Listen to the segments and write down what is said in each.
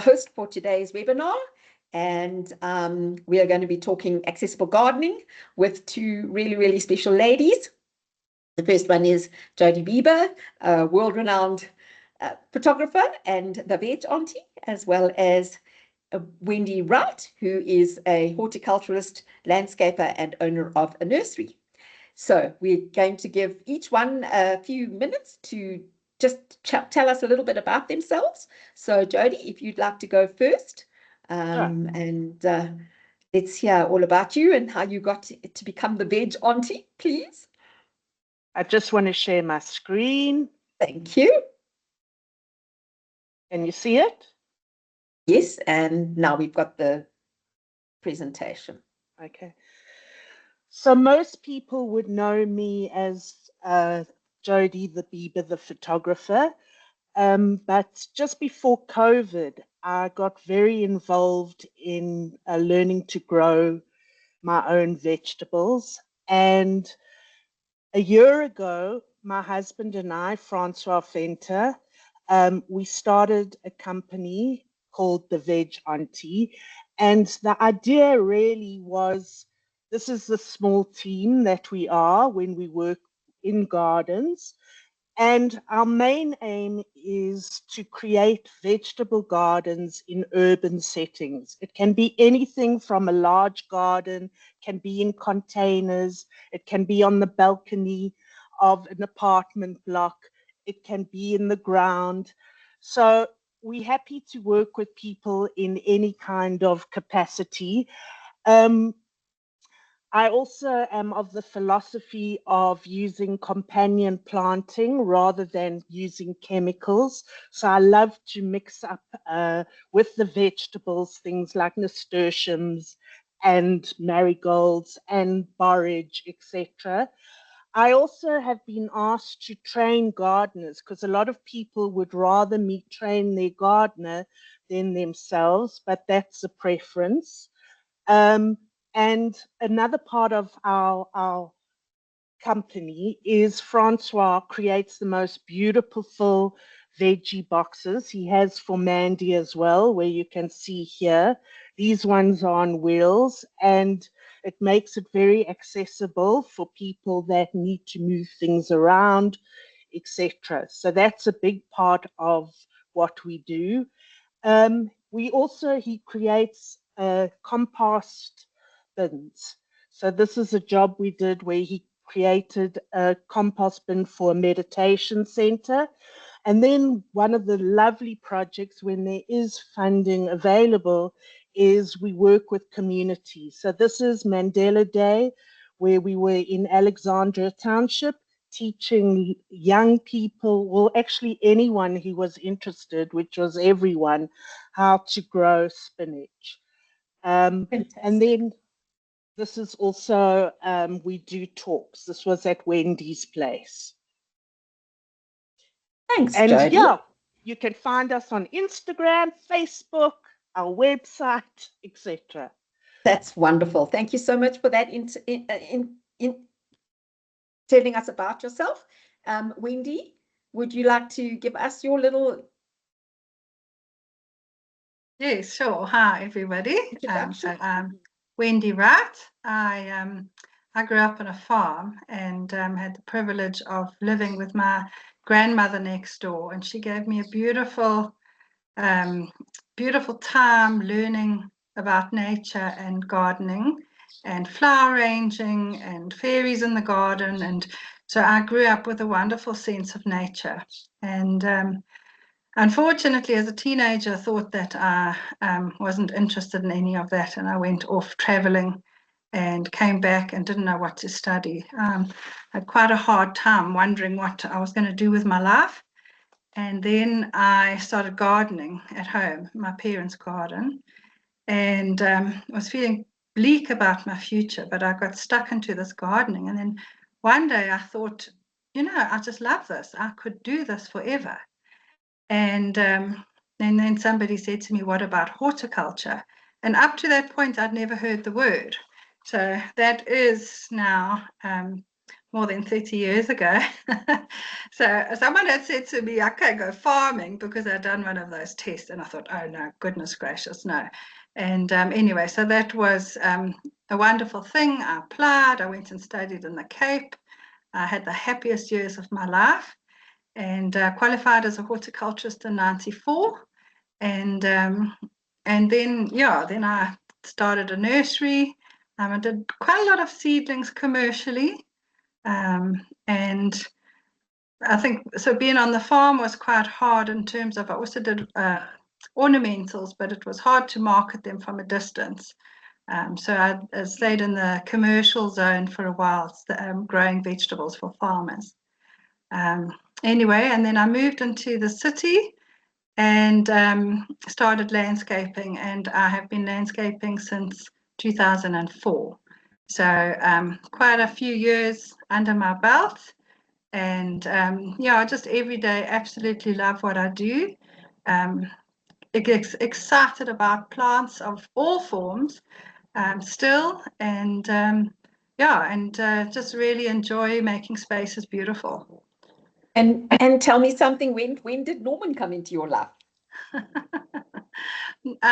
host for today's webinar, and we are going to be talking accessible gardening with two really special ladies. The first one is Jodi Bieber, a world-renowned photographer and the Veg Auntie, as well as Wendy Wright, who is a horticulturalist, landscaper, and owner of a nursery. So we're going to give each one a few minutes to just tell us a little bit about themselves. So Jodi, if you'd like to go first, and let's hear all about you and how you got to become the Veg Auntie, please. I just want to share my screen. Thank you. Can you see it? Yes, and now we've got the presentation. Okay. So most people would know me as Jodi the Bieber, the photographer. But just before COVID, I got very involved in learning to grow my own vegetables. And a year ago, my husband and I, Francois Venter, we started a company called the Veg Auntie. And the idea really was, this is the small team that we are when we work in gardens. And our main aim is to create vegetable gardens in urban settings. It can be anything from a large garden, can be in containers, it can be on the balcony of an apartment block, it can be in the ground. So we're happy to work with people in any kind of capacity. I also am of the philosophy of using companion planting rather than using chemicals. So I love to mix up with the vegetables, things like nasturtiums and marigolds and borage, etc. I also have been asked to train gardeners because a lot of people would rather me train their gardener than themselves, but that's a preference. And another part of our company is Francois creates the most beautiful veggie boxes. He has for Mandy as well, where you can see here. These ones are on wheels, and it makes it very accessible for people that need to move things around, etc. So that's a big part of what we do. He creates compost bins. So this is a job we did where he created a compost bin for a meditation center. And then one of the lovely projects when there is funding available is we work with communities. So this is Mandela Day, where we were in Alexandra Township teaching young people, well, actually anyone who was interested, which was everyone, how to grow spinach. And then this is also, we do talks. This was at Wendy's place. Thanks, and Jodi. Yeah, you can find us on Instagram, Facebook, our website, etc. That's wonderful. Thank you so much for that in telling us about yourself. Wendy, would you like to give us your little... Yes, sure. Hi, everybody. So I'm Wendy Wright. I grew up on a farm and had the privilege of living with my grandmother next door, and she gave me a beautiful time learning about nature and gardening and flower arranging and fairies in the garden. And so I grew up with a wonderful sense of nature. And unfortunately, as a teenager, I thought that I wasn't interested in any of that, and I went off traveling and came back and didn't know what to study. I had quite a hard time wondering what I was going to do with my life. And then I started gardening at home, my parents' garden, and was feeling bleak about my future, but I got stuck into this gardening. And then one day I thought, I just love this. I could do this forever. And then somebody said to me, what about horticulture? And up to that point, I'd never heard the word. So that is now more than 30 years ago. So someone had said to me, I can't go farming because I'd done one of those tests. And I thought, oh no, goodness gracious, no. And anyway, so that was a wonderful thing. I applied, I went and studied in the Cape. I had the happiest years of my life and qualified as a horticulturalist in 94. And then, yeah, then I started a nursery. I did quite a lot of seedlings commercially. And I think, so being on the farm was quite hard in terms of, I also did ornamentals, but it was hard to market them from a distance. So I stayed in the commercial zone for a while, growing vegetables for farmers. Anyway, and then I moved into the city and started landscaping, and I have been landscaping since 2004. So quite a few years under my belt, and yeah, I just every day absolutely love what I do. Excited about plants of all forms still, and yeah, and just really enjoy making spaces beautiful. And tell me something, when did Norman come into your life?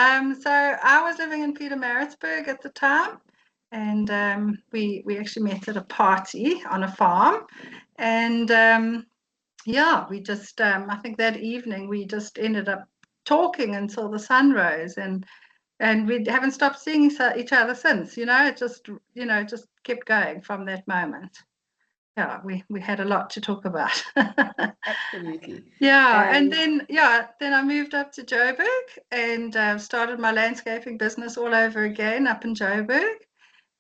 So I was living in Pietermaritzburg at the time, and we actually met at a party on a farm, and yeah, we just I think that evening we just ended up talking until the sun rose, and we haven't stopped seeing each other since. It just just kept going from that moment. Yeah, we had a lot to talk about. Absolutely. Yeah, and then I moved up to Joburg and started my landscaping business all over again up in Joburg.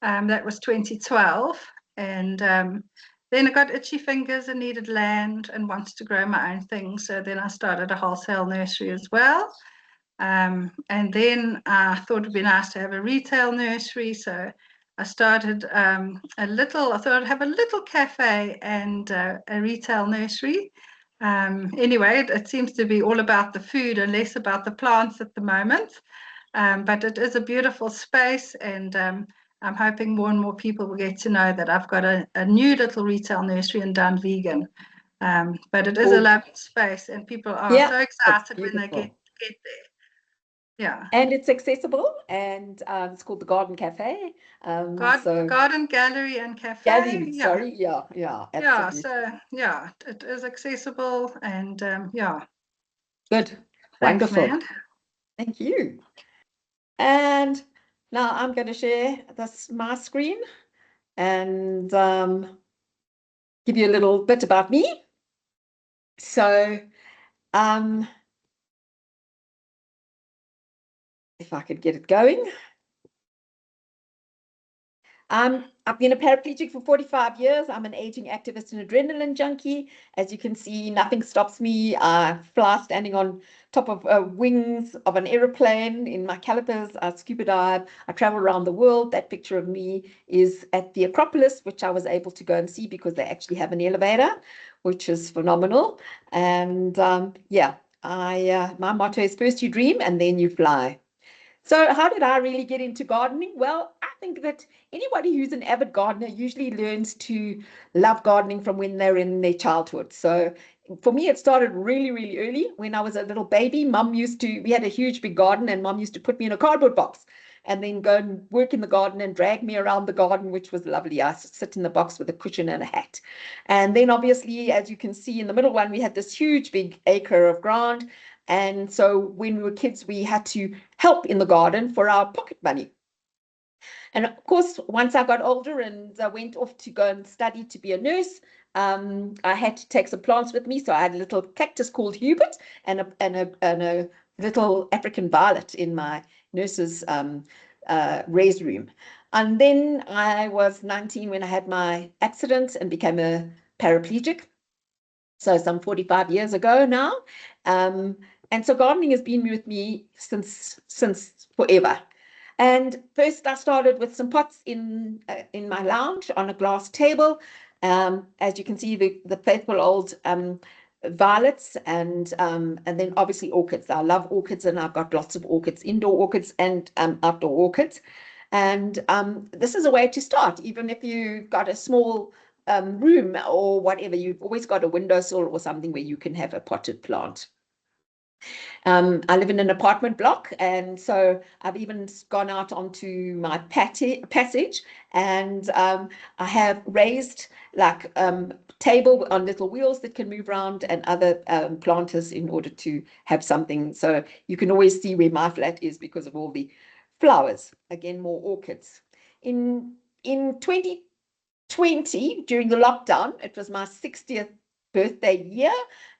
That was 2012, and then I got itchy fingers and needed land and wanted to grow my own things. So then I started a wholesale nursery as well. And then I thought it'd be nice to have a retail nursery. So I started I thought I'd have a little cafe and a retail nursery. Anyway, it seems to be all about the food and less about the plants at the moment. But it is a beautiful space, and I'm hoping more and more people will get to know that I've got a new little retail nursery in Dunvegan. But it is a lovely space, and people are so excited when they get there. Yeah. And it's accessible, and it's called the Garden Cafe. Garden Gallery and Cafe. Gallery, sorry, yeah, absolutely. Yeah, so yeah, it is accessible, and yeah. Good. Thanks, Wonderful. man. Thank you. And now I'm going to share my screen and give you a little bit about me. So if I could get it going. I've been a paraplegic for 45 years. I'm an aging activist and adrenaline junkie. As you can see, nothing stops me. I fly standing on top of wings of an aeroplane in my calipers. I scuba dive. I travel around the world. That picture of me is at the Acropolis, which I was able to go and see because they actually have an elevator, which is phenomenal. And yeah, my motto is first you dream and then you fly. So how did I really get into gardening? Well, I think that anybody who's an avid gardener usually learns to love gardening from when they're in their childhood. So for me, it started really, really early. When I was a little baby, we had a huge big garden, and mum used to put me in a cardboard box and then go and work in the garden and drag me around the garden, which was lovely. I sit in the box with a cushion and a hat. And then obviously, as you can see in the middle one, we had this huge big acre of ground. And so when we were kids, we had to help in the garden for our pocket money. And of course, once I got older and I went off to go and study to be a nurse, I had to take some plants with me. So I had a little cactus called Hubert and a little African violet in my nurse's raised room. And then I was 19 when I had my accident and became a paraplegic. So some 45 years ago now. And so gardening has been with me since forever. And first I started with some pots in my lounge on a glass table. As you can see, the faithful old violets and then obviously orchids. I love orchids, and I've got lots of orchids, indoor orchids and outdoor orchids. And this is a way to start, even if you've got a small room or whatever, you've always got a windowsill or something where you can have a potted plant. I live in an apartment block, and so I've even gone out onto my passage, and I have raised like table on little wheels that can move around, and other planters in order to have something. So you can always see where my flat is because of all the flowers. Again, more orchids. In 2020, during the lockdown, it was my 60th birthday year,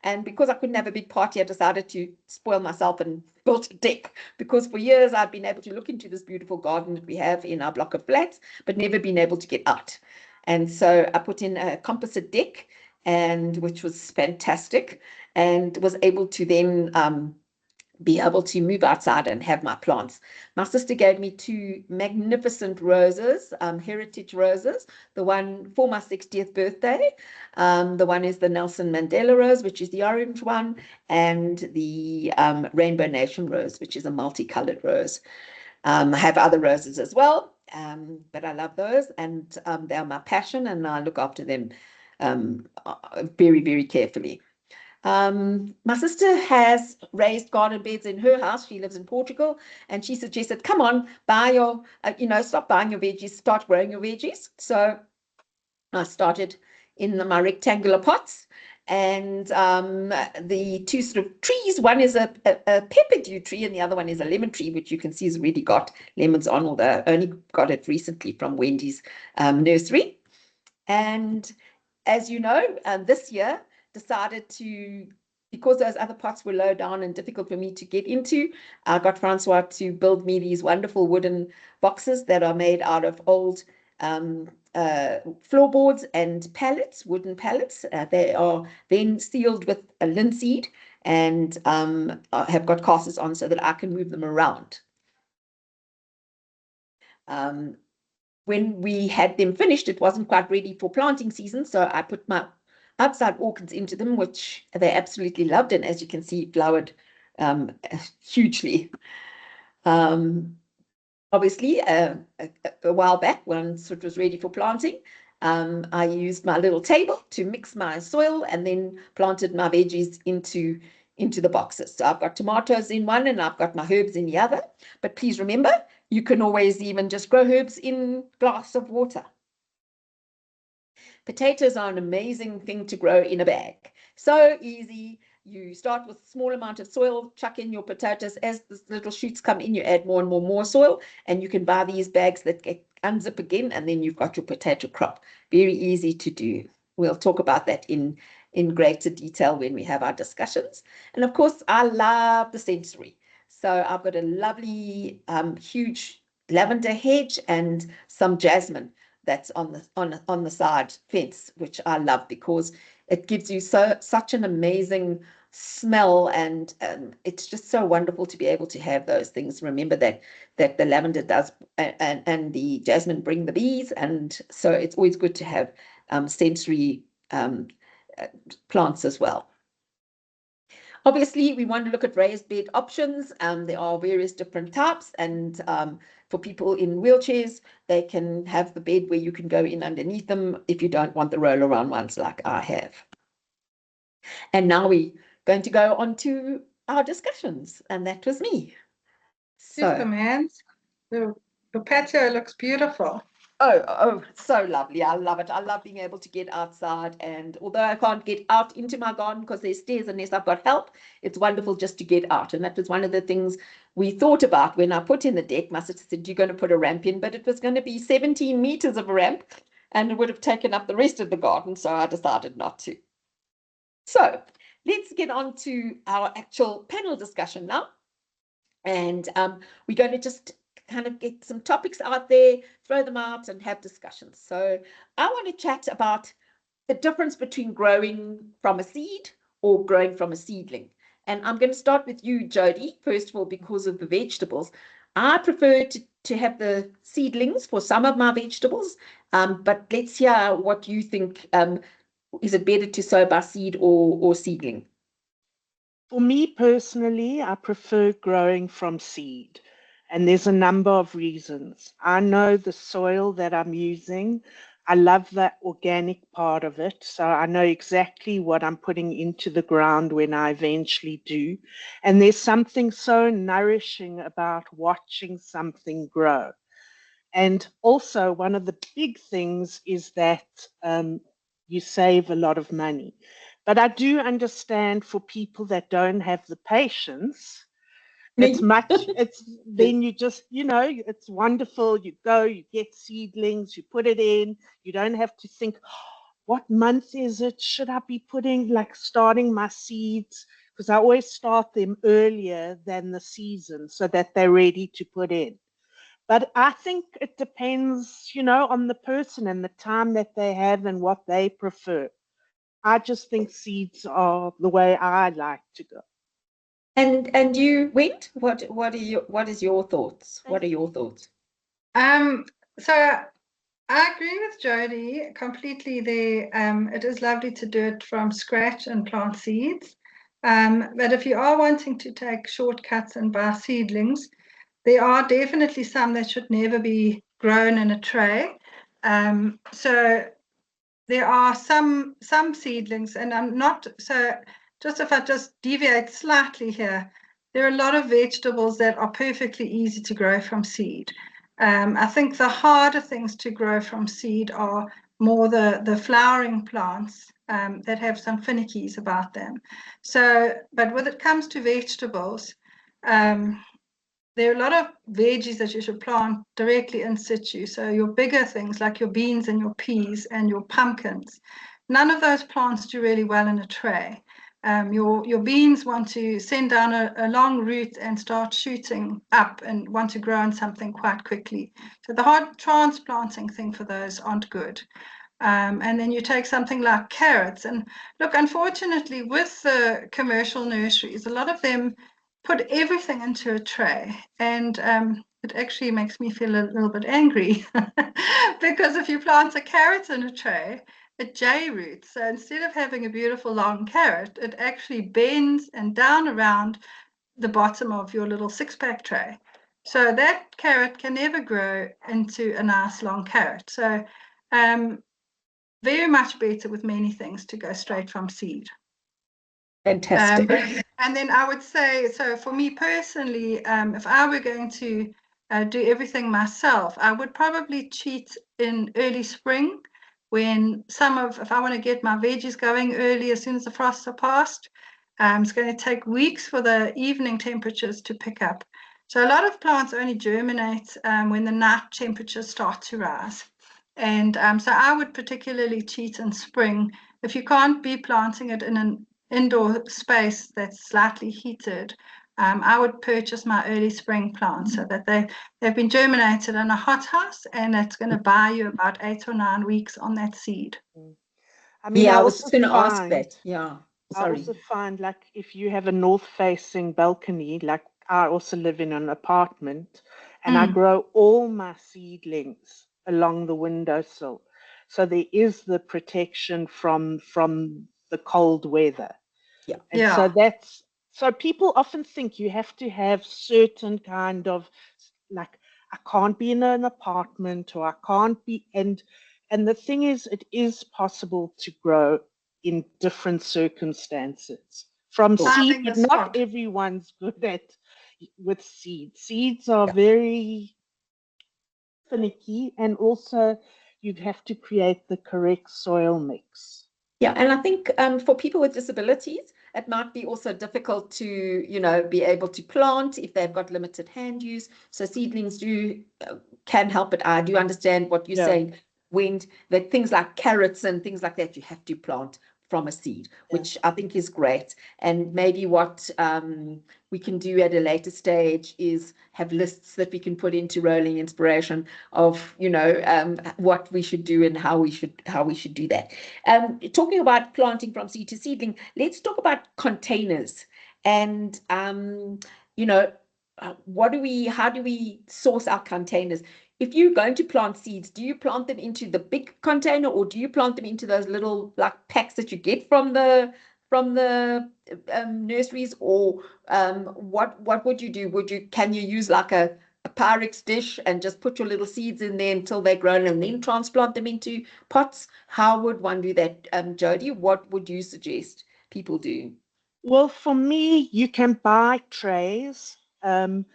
and because I couldn't have a big party, I decided to spoil myself and built a deck, because for years I've been able to look into this beautiful garden that we have in our block of flats, but never been able to get out. And so I put in a composite deck, and which was fantastic, and was able to then be able to move outside and have my plants. My sister gave me 2 magnificent roses, heritage roses, the one for my 60th birthday. The one is the Nelson Mandela rose, which is the orange one, and the Rainbow Nation rose, which is a multicolored rose. I have other roses as well, but I love those, and they are my passion, and I look after them very, very carefully. My sister has raised garden beds in her house. She lives in Portugal, and she suggested, come on, buy your, stop buying your veggies, start growing your veggies. So I started in my rectangular pots, and the 2 sort of trees, one is a pepperdew tree, and the other one is a lemon tree, which you can see has already got lemons on, although I only got it recently from Wendy's nursery. And as you know, this year decided to, because those other pots were low down and difficult for me to get into, I got Francois to build me these wonderful wooden boxes that are made out of old floorboards and pallets, wooden pallets. They are then sealed with a linseed, and have got casters on so that I can move them around. When we had them finished, it wasn't quite ready for planting season, so I put my outside orchids into them, which they absolutely loved, and as you can see, flowered hugely. Obviously, a while back, once it was ready for planting, I used my little table to mix my soil, and then planted my veggies into the boxes. So I've got tomatoes in one, and I've got my herbs in the other. But please remember, you can always even just grow herbs in a glass of water. Potatoes are an amazing thing to grow in a bag. So easy. You start with a small amount of soil, chuck in your potatoes. As the little shoots come in, you add more and more soil, and you can buy these bags that get unzip again, and then you've got your potato crop. Very easy to do. We'll talk about that in greater detail when we have our discussions. And of course, I love the sensory. So I've got a lovely, huge lavender hedge and some jasmine that's on the side fence, which I love because it gives you such an amazing smell, and it's just so wonderful to be able to have those things. Remember that the lavender does and the jasmine bring the bees, and so it's always good to have sensory plants as well. Obviously, we want to look at raised bed options. There are various different types, and for people in wheelchairs, they can have the bed where you can go in underneath them if you don't want the roll around ones like I have. And now we're going to go on to our discussions, and that was me. Super, man. The patio looks beautiful. Oh, so lovely. I love it. I love being able to get outside. And although I can't get out into my garden because there's stairs unless I've got help, it's wonderful just to get out. And that was one of the things we thought about when I put in the deck. My sister said, you're going to put a ramp in, but it was going to be 17 meters of a ramp, and it would have taken up the rest of the garden. So I decided not to. So let's get on to our actual panel discussion now. And we're going to just kind of get some topics out there, throw them out, and have discussions. So I want to chat about the difference between growing from a seed or growing from a seedling. And I'm going to start with you, Jodi, first of all, because of the vegetables. I prefer to have the seedlings for some of my vegetables, but let's hear what you think. Is it better to sow by seed or seedling? For me personally, I prefer growing from seed, and there's a number of reasons. I know the soil that I'm using. I love the organic part of it. So I know exactly what I'm putting into the ground when I eventually do. And there's something so nourishing about watching something grow. And also, one of the big things is that you save a lot of money. But I do understand for people that don't have the patience, then you just, it's wonderful. You go, you get seedlings, you put it in. You don't have to think, what month is it? Should I be starting my seeds? Because I always start them earlier than the season so that they're ready to put in. But I think it depends, on the person and the time that they have and what they prefer. I just think seeds are the way I like to go. And you, Wendy, what is your thoughts? What are your thoughts? So I agree with Jodi completely there. It is lovely to do it from scratch and plant seeds. But if you are wanting to take shortcuts and buy seedlings, there are definitely some that should never be grown in a tray. So there are some seedlings, and I'm not, so just if I just deviate slightly here, there are a lot of vegetables that are perfectly easy to grow from seed. I think the harder things to grow from seed are more the flowering plants that have some finickies about them. So, but when it comes to vegetables, there are a lot of veggies that you should plant directly in situ. So your bigger things like your beans and your peas and your pumpkins, none of those plants do really well in a tray. Your beans want to send down a long root and start shooting up and want to grow in something quite quickly. So the hard transplanting thing for those aren't good. And then you take something like carrots. And look, unfortunately, with the commercial nurseries, a lot of them put everything into a tray. And it actually makes me feel a little bit angry because if you plant a carrot in a tray, it J roots. So instead of having a beautiful long carrot, it actually bends and down around the bottom of your little 6-pack tray. So that carrot can never grow into a nice long carrot. So very much better with many things to go straight from seed. Fantastic. And then I would say, so for me personally, if I were going to do everything myself, I would probably cheat in early spring when if I want to get my veggies going early as soon as the frosts are past. It's going to take weeks for the evening temperatures to pick up. So a lot of plants only germinate when the night temperatures start to rise. And so I would particularly cheat in spring. If you can't be planting it in an indoor space that's slightly heated, I would purchase my early spring plants so that they've been germinated in a hothouse, and it's going to buy you about 8 or 9 weeks on that seed. I mean, I was just going to ask that. Yeah, sorry. I also find like if you have a north-facing balcony, like I also live in an apartment, and I grow all my seedlings along the windowsill. So there is the protection from the cold weather. Yeah. And so people often think you have to have certain kind of like, I can't be in an apartment, or I can't be, and the thing is, it is possible to grow in different circumstances from seed, but not everyone's good with seeds. Seeds are very finicky, and also you'd have to create the correct soil mix. Yeah, and I think for people with disabilities, it might be also difficult to, be able to plant if they've got limited hand use. So seedlings can help, but I do understand what you're saying, Wendy, that things like carrots and things like that, you have to plant from a seed, which I think is great. And maybe what we can do at a later stage is have lists that we can put into Rolling Inspiration of, what we should do and how we should do that. Talking about planting from seed to seedling, let's talk about containers and, how do we source our containers? If you're going to plant seeds, do you plant them into the big container, or do you plant them into those little like packs that you get from the nurseries, or what would you do? Can you use like a a Pyrex dish and just put your little seeds in there until they're grown and then transplant them into pots? How would one do that, Jodi? What would you suggest people do? Well, for me, you can buy trays, and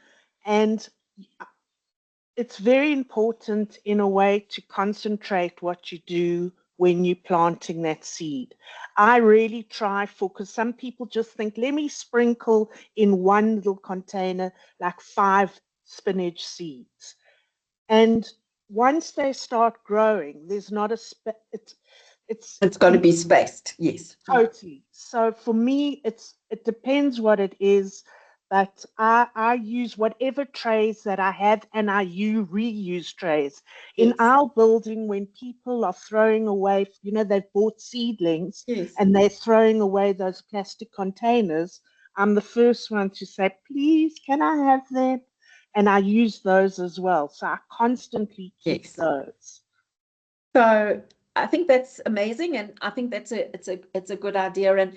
it's very important in a way to concentrate what you do when you're planting that seed. I really try for, because some people just think, let me sprinkle in one little container like 5 spinach seeds. And once they start growing, there's not a It's got to be spaced, yes. totally. So for me, it depends what it is, but I use whatever trays that I have, and I reuse trays. In Yes. our building, when people are throwing away, they've bought seedlings Yes. and they're throwing away those plastic containers, I'm the first one to say, please, can I have them? And I use those as well. So I constantly keep Yes. those. So I think that's amazing, and I think it's a good idea. And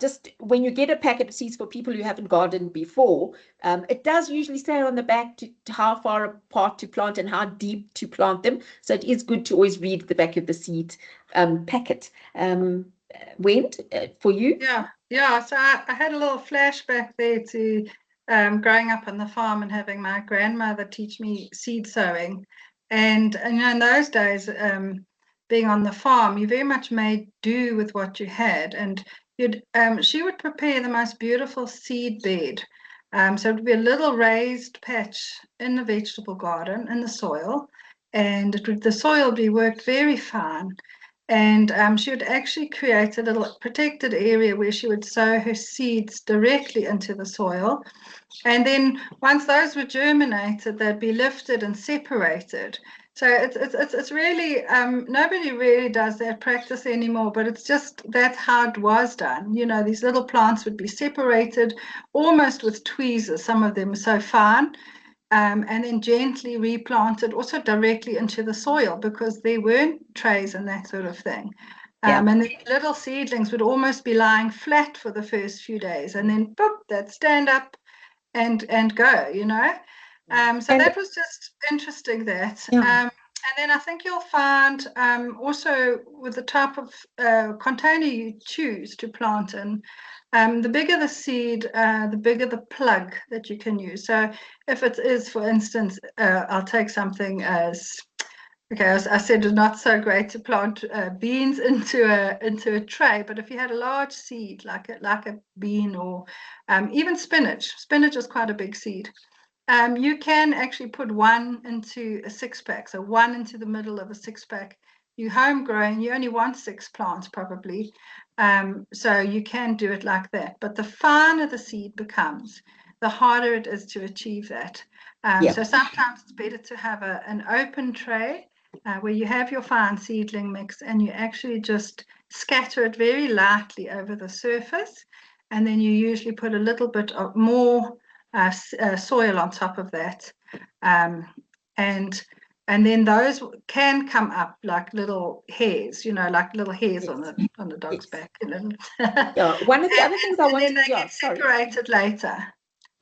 just when you get a packet of seeds for people who haven't gardened before, it does usually say on the back to how far apart to plant and how deep to plant them. So it is good to always read the back of the seed packet. Wendy, for you? Yeah. So I had a little flashback there to growing up on the farm and having my grandmother teach me seed sowing. And in those days, being on the farm, you very much made do with what you had. And she would prepare the most beautiful seed bed. So it would be a little raised patch in the vegetable garden in the soil, and the soil would be worked very fine. And she would actually create a little protected area where she would sow her seeds directly into the soil. And then once those were germinated, they'd be lifted and separated. So it's really, nobody really does that practice anymore, but it's just that's how it was done. These little plants would be separated almost with tweezers. Some of them were so fine. And then gently replanted also directly into the soil, because there weren't trays and that sort of thing. Yeah. And the little seedlings would almost be lying flat for the first few days, and then boop, they'd stand up and go. So that was just interesting that. Yeah. And then I think you'll find also with the type of container you choose to plant in, the bigger the seed, the bigger the plug that you can use. So if it is, for instance, I'll take something as, okay, I said it's not so great to plant beans into a tray, but if you had a large seed like a bean, or even spinach is quite a big seed. You can actually put one into a 6-pack, so one into the middle of a 6-pack. You homegrown, you only want 6 plants probably, so you can do it like that. But the finer the seed becomes, the harder it is to achieve that. So sometimes it's better to have an open tray where you have your fine seedling mix, and you actually just scatter it very lightly over the surface, and then you usually put a little bit of more soil on top of that, and then those can come up like little hairs, like little hairs on the dog's back. Yeah. One of the other things I and wanted then they to get separated later.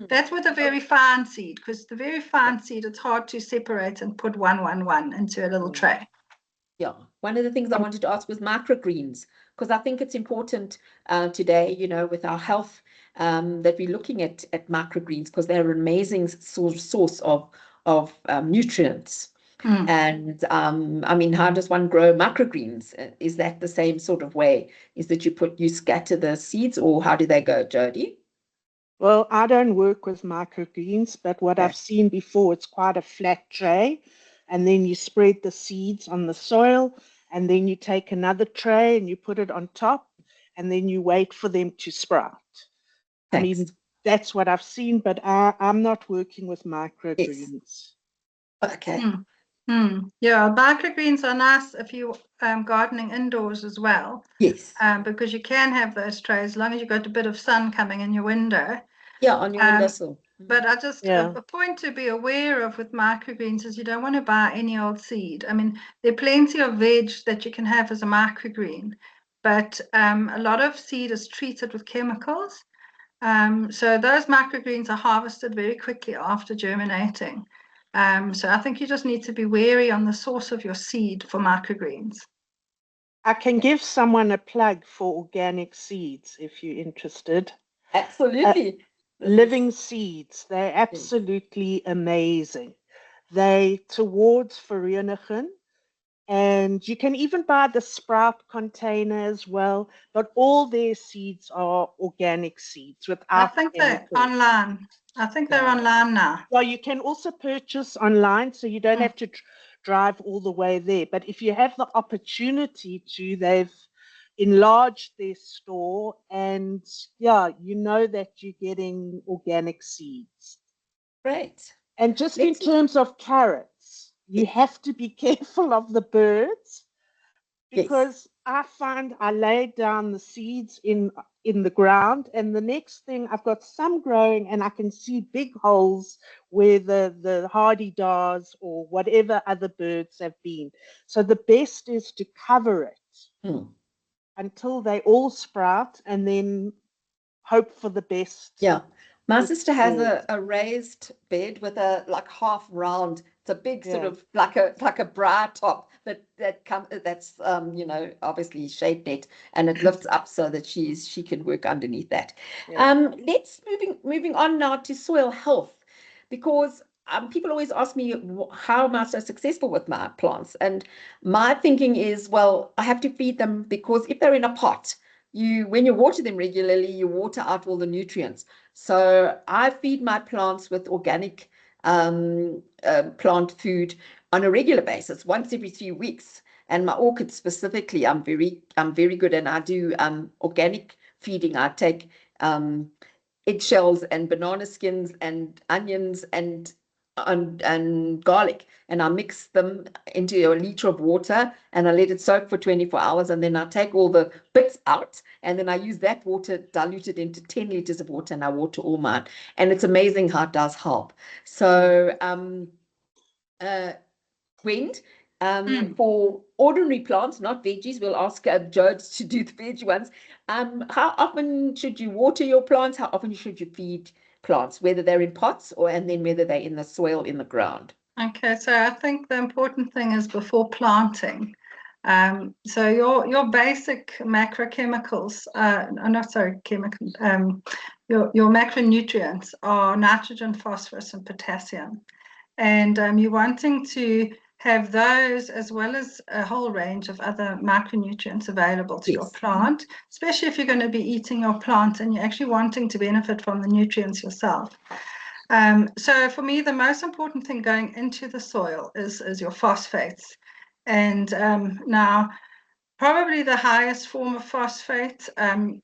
That's with a very fine seed, because the very fine seed, it's hard to separate and put one into a little tray. Yeah, one of the things I wanted to ask was microgreens, because I think it's important today, with our health, that we're looking at microgreens, because they're an amazing source of nutrients. And I mean, how does one grow microgreens? Is that the same sort of way? Is that you scatter the seeds, or how do they go, Jodi? Well, I don't work with microgreens, but what I've seen before, it's quite a flat tray, and then you spread the seeds on the soil, and then you take another tray and you put it on top, and then you wait for them to sprout. I mean, that's what I've seen, but I'm not working with microgreens. Yes. Okay. Yeah, microgreens are nice if you gardening indoors as well. Yes. Because you can have those trays as long as you've got a bit of sun coming in your window. Yeah, on your windowsill. But a point to be aware of with microgreens is you don't want to buy any old seed. I mean, there are plenty of veg that you can have as a microgreen, but a lot of seed is treated with chemicals. So those microgreens are harvested very quickly after germinating. So I think you just need to be wary on the source of your seed for microgreens. I can give someone a plug for organic seeds if you're interested. Absolutely. Living seeds, they're absolutely amazing. They towards Verenigen, and you can even buy the sprout container as well, but all their seeds are organic seeds I without think they're chemicals. online. I think they're online now. Well, you can also purchase online, so you don't have to drive all the way there. But if you have the opportunity to, they've enlarged their store, and yeah, you know that you're getting organic seeds. Great. And just in terms of carrots, you have to be careful of the birds, because I find I lay down the seeds in the ground, and the next thing I've got some growing and I can see big holes where the hardy-dars or whatever other birds have been. So the best is to cover it until they all sprout, and then hope for the best. Yeah. My sister has a raised bed with a like half round. It's a big sort of like a bra top that's you know, obviously shade net, and it lifts up so that she can work underneath that. Let's moving on now to soil health, because people always ask me, how am I so successful with my plants? And my thinking is, well, I have to feed them, because if they're in a pot, when you water them regularly, you water out all the nutrients. So I feed my plants with organic plant food on a regular basis, once every 3 weeks. And my orchids specifically, I'm very good, and I do organic feeding. I take eggshells and banana skins and onions and garlic, and I mix them into a liter of water, and I let it soak for 24 hours, and then I take all the bits out, and then I use that water diluted into 10 liters of water, and I water all mine, and it's amazing how it does help. So Wind, for ordinary plants, not veggies, we'll ask Jodi to do the veg ones. How often should you water your plants? How often should you feed plants, whether they're in pots and then whether they're in the soil in the ground? Okay, so I think the important thing is before planting. So your basic macrochemicals, not sorry, chemical, your macronutrients are nitrogen, phosphorus, and potassium. And you're wanting to have those as well as a whole range of other micronutrients available to your plant, especially if you're going to be eating your plant and you're actually wanting to benefit from the nutrients yourself. So for me, the most important thing going into the soil is your phosphates. And now, probably the highest form of phosphate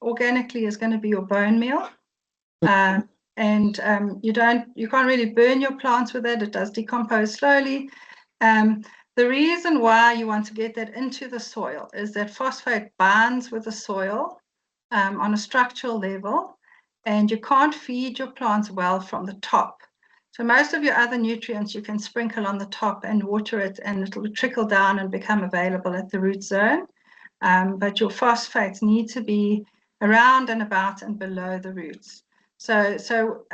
organically is going to be your bone meal. And you can't really burn your plants with it. It does decompose slowly. The reason why you want to get that into the soil is that phosphate binds with the soil on a structural level, and you can't feed your plants well from the top. So most of your other nutrients you can sprinkle on the top and water it, and it'll trickle down and become available at the root zone. But your phosphates need to be around and about and below the roots. So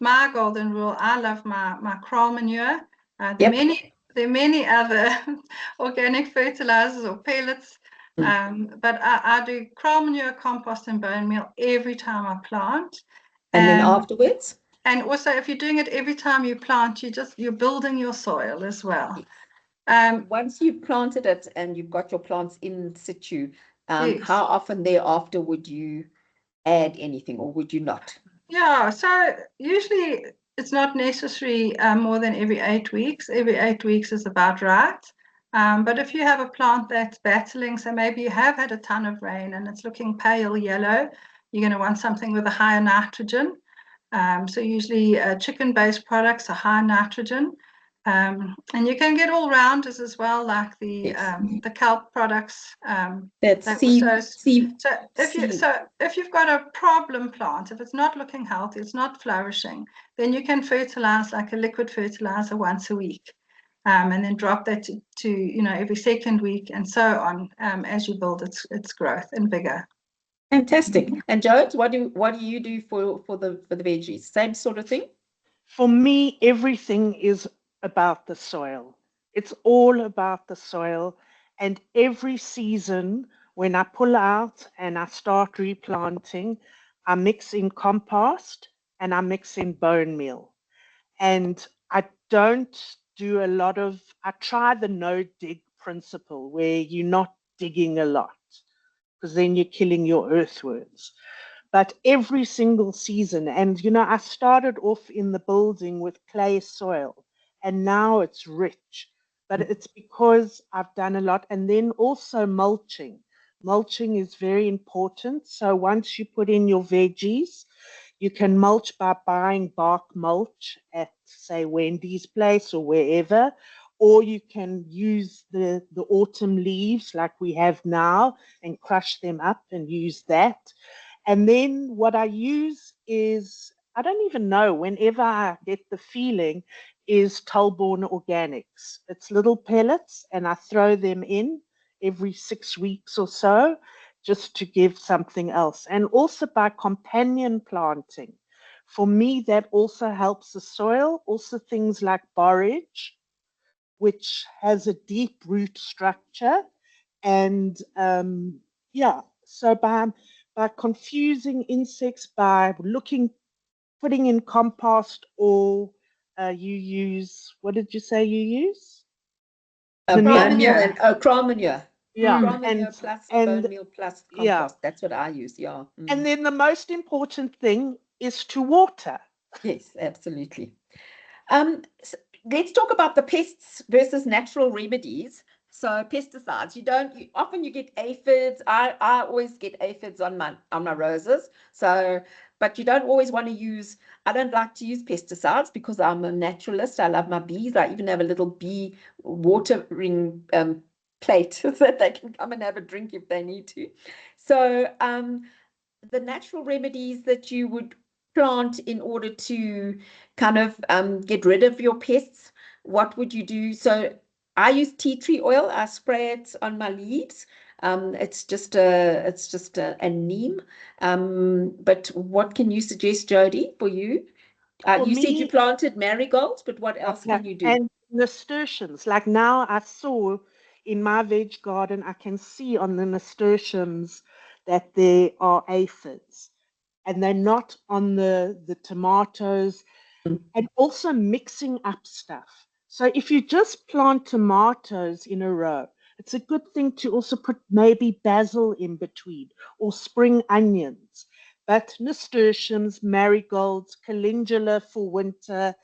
my golden rule, I love my kraal manure. There are many other organic fertilizers or pellets, but I do kraal manure, compost, and bone meal every time I plant. And then afterwards? And also, if you're doing it every time you plant, you're building your soil as well. Once you've planted it and you've got your plants in situ, how often thereafter would you add anything, or would you not? Yeah, so usually it's not necessary more than every 8 weeks. Every 8 weeks is about right. But if you have a plant that's battling, so maybe you have had a ton of rain and it's looking pale yellow, you're going to want something with a higher nitrogen. So usually chicken-based products are high nitrogen. And you can get all-rounders as well, like the kelp products. So if you've got a problem plant, if it's not looking healthy, it's not flourishing, then you can fertilize like a liquid fertilizer once a week, and then drop that to every second week, and so on, as you build its growth and vigor. Fantastic. And Jones, what do you do for the veggies? Same sort of thing? For me, everything is about the soil. It's all about the soil. And every season, when I pull out and I start replanting, I mix in compost and I mix in bone meal. And I don't do a lot of, I try the no dig principle where you're not digging a lot because then you're killing your earthworms. But every single season, and I started off in the building with clay soil and now it's rich, but it's because I've done a lot. And then also mulching. Mulching is very important. So once you put in your veggies, you can mulch by buying bark mulch at, say, Wendy's place or wherever, or you can use the autumn leaves like we have now and crush them up and use that. And then what I use is, I don't even know, whenever I get the feeling, is Tulborn Organics. It's little pellets and I throw them in every 6 weeks or so, just to give something else. And also by companion planting. For me, that also helps the soil. Also things like borage, which has a deep root structure. And yeah, so by confusing insects, by putting in compost, or you use, what did you say you use? Bone meal and kraal manure. Yeah, Kraal manure plus bone meal plus compost. That's what I use. Yeah. And then the most important thing is to water. Yes, absolutely. So let's talk about the pests versus natural remedies. So pesticides, often you get aphids. I always get aphids on my roses. So, but you don't always want to use. I don't like to use pesticides because I'm a naturalist. I love my bees. I even have a little bee watering plate so that they can come and have a drink if they need to. So the natural remedies that you would plant in order to kind of get rid of your pests, what would you do? So I use tea tree oil. I spray it on my leaves. It's just a neem. But what can you suggest, Jodi, for you? You said you planted marigolds, but what else can you do? And nasturtiums. Like now I saw in my veg garden, I can see on the nasturtiums that there are aphids. And they're not on the tomatoes, and also mixing up stuff. So if you just plant tomatoes in a row, it's a good thing to also put maybe basil in between or spring onions. But nasturtiums, marigolds, calendula for winter,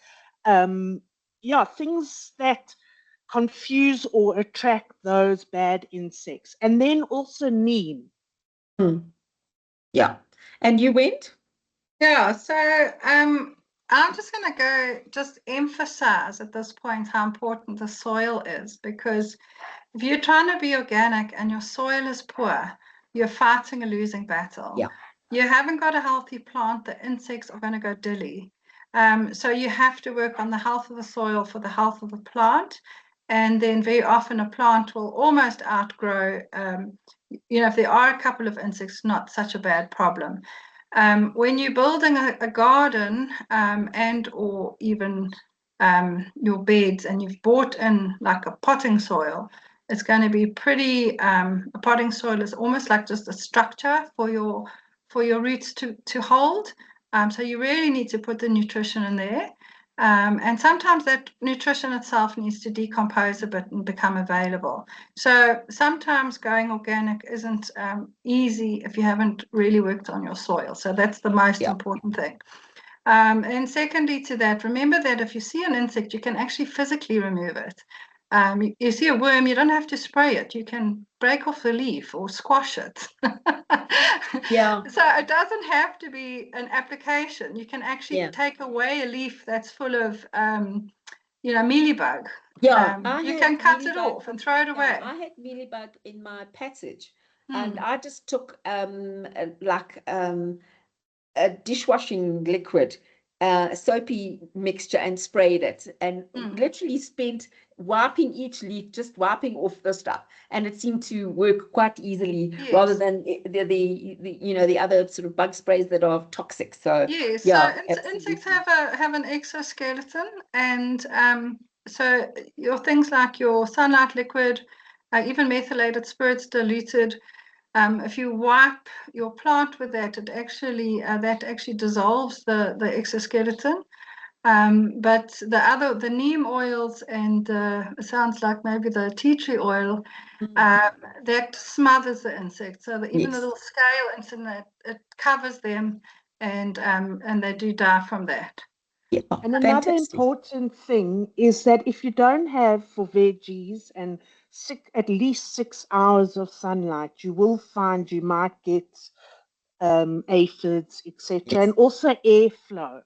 things that confuse or attract those bad insects. And then also neem. Yeah. And you went? Yeah, so I'm just going to just emphasize at this point how important the soil is, because if you're trying to be organic and your soil is poor, you're fighting a losing battle. Yeah. You haven't got a healthy plant, the insects are going to go dilly. So you have to work on the health of the soil for the health of the plant. And then very often a plant will almost outgrow, if there are a couple of insects, not such a bad problem. When you're building a garden and or even your beds, and you've bought in like a potting soil, it's going to be pretty, a potting soil is almost like just a structure for your roots to hold. So you really need to put the nutrition in there. And sometimes that nutrition itself needs to decompose a bit and become available. So sometimes going organic isn't easy if you haven't really worked on your soil. So that's the most important thing. And secondly to that, remember that if you see an insect, you can actually physically remove it. You see a worm, you don't have to spray it. You can break off the leaf or squash it. Yeah. So it doesn't have to be an application. You can actually take away a leaf that's full of, mealybug. Yeah, you can cut it off and throw it away. I had mealybug in my passage, and I just took a dishwashing liquid a soapy mixture and sprayed it, and literally spent wiping each leaf, just wiping off the stuff, and it seemed to work quite easily, rather than the other sort of bug sprays that are toxic. So Yes, yeah, so insects have an exoskeleton, and so your things like your sunlight liquid, even methylated spirits diluted. If you wipe your plant with that, it actually that actually dissolves the exoskeleton. But the neem oils and it sounds like maybe the tea tree oil, that smothers the insect. So that even the little scale insect, it covers them, and they do die from that. Yeah, and another important thing is that if you don't have for veggies and at least 6 hours of sunlight, you will find you might get aphids, etc., and also airflow.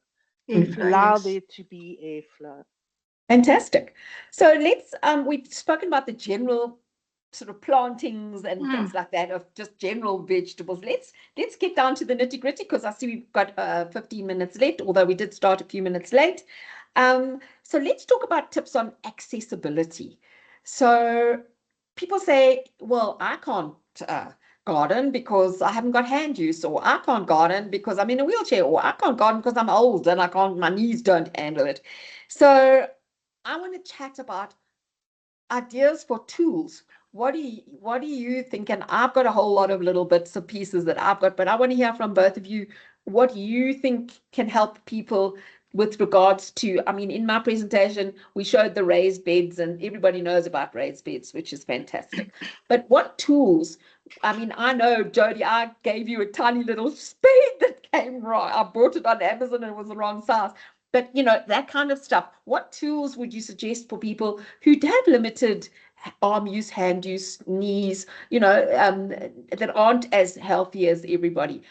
Allow there to be airflow. Fantastic. So let's we've spoken about the general sort of plantings and things like that, of just general vegetables. Let's get down to the nitty-gritty, because I see we've got 15 minutes left, although we did start a few minutes late. So let's talk about tips on accessibility. So people say, well, I can't garden because I haven't got hand use, or I can't garden because I'm in a wheelchair, or I can't garden because I'm old and my knees don't handle it. So I want to chat about ideas for tools. What do you think? And I've got a whole lot of little bits and pieces that I've got, but I want to hear from both of you what you think can help people with regards to, I mean, in my presentation, we showed the raised beds, and everybody knows about raised beds, which is fantastic. But what tools? I mean, I know, Jodi, I gave you a tiny little spade that came wrong. I bought it on Amazon and it was the wrong size. But, that kind of stuff. What tools would you suggest for people who have limited arm use, hand use, knees, that aren't as healthy as everybody?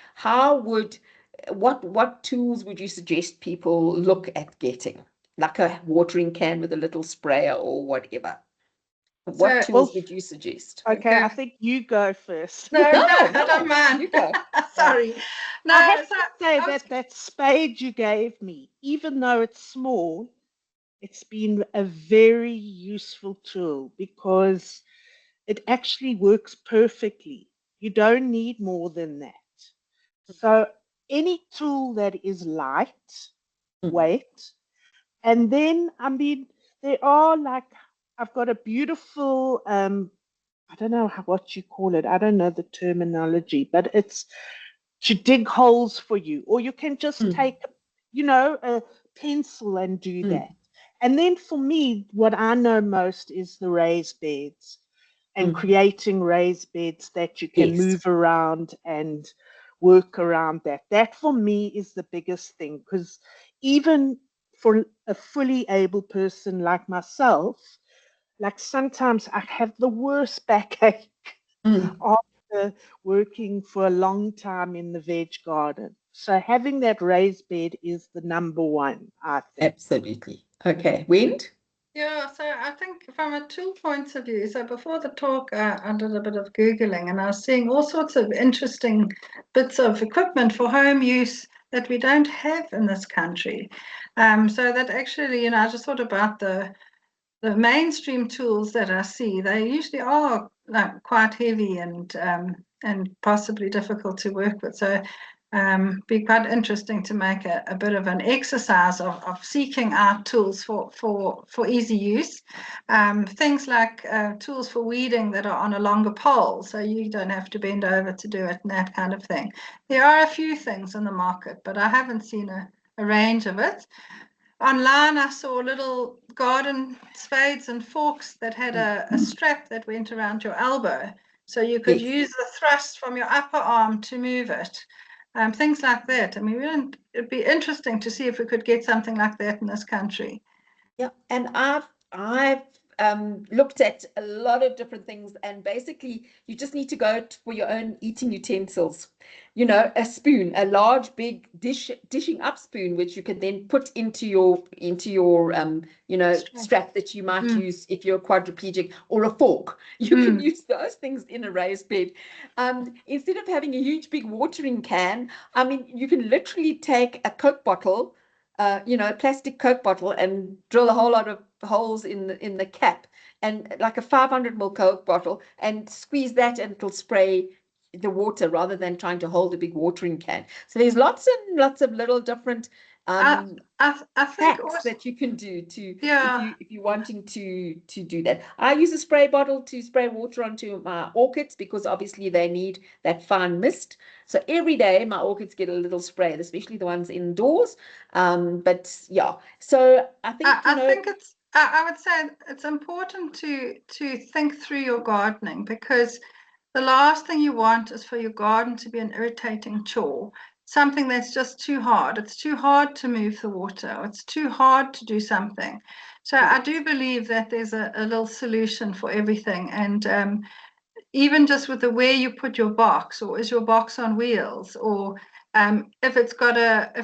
What tools would you suggest people look at getting? Like a watering can with a little sprayer or whatever. What tools would you suggest? Okay, I think you go first. No, I don't mind. You go. Sorry. No, I have to say that spade you gave me, even though it's small, it's been a very useful tool because it actually works perfectly. You don't need more than that. So any tool that is lightweight, and then, I mean, there are I've got a beautiful, I don't know what you call it. I don't know the terminology, but it's to dig holes for you, or you can just take, a pencil and do that. And then for me, what I know most is the raised beds and creating raised beds that you can move around and work around that. That for me is the biggest thing, because even for a fully able person like myself, like sometimes I have the worst backache after working for a long time in the veg garden. So having that raised bed is the number one, I think. Absolutely. Okay. Wendy? Yeah, so I think from a tool point of view, so before the talk, I did a bit of Googling, and I was seeing all sorts of interesting bits of equipment for home use that we don't have in this country. So that actually, I just thought about the mainstream tools that I see. They usually are quite heavy and possibly difficult to work with. So be quite interesting to make a bit of an exercise of seeking out tools for easy use. Things like tools for weeding that are on a longer pole, so you don't have to bend over to do it, and that kind of thing. There are a few things in the market, but I haven't seen a range of it. Online, I saw little garden spades and forks that had a strap that went around your elbow, so you could use the thrust from your upper arm to move it. Things like that. I mean, it'd be interesting to see if we could get something like that in this country. Yeah, and I've looked at a lot of different things, and basically you just need to go for your own eating utensils. A spoon, a large, big dishing up spoon, which you can then put into your strap that you might use if you're quadriplegic, or a fork. You can use those things in a raised bed. Instead of having a huge big watering can, I mean, you can literally take a Coke bottle, a plastic Coke bottle and drill a whole lot of holes in the cap, and like a 500 ml Coke bottle, and squeeze that, and it'll spray the water rather than trying to hold a big watering can. So there's lots and lots of little different I think hacks also, that you can do to yeah. if you're wanting to do that. I use a spray bottle to spray water onto my orchids because obviously they need that fine mist. So every day my orchids get a little spray, especially the ones indoors. But yeah, so I think I think I would say it's important to think through your gardening, because the last thing you want is for your garden to be an irritating chore, something that's just too hard. It's too hard to move the water. It's too hard to do something. So I do believe that there's a little solution for everything. And even just with the way you put your box, or is your box on wheels, or if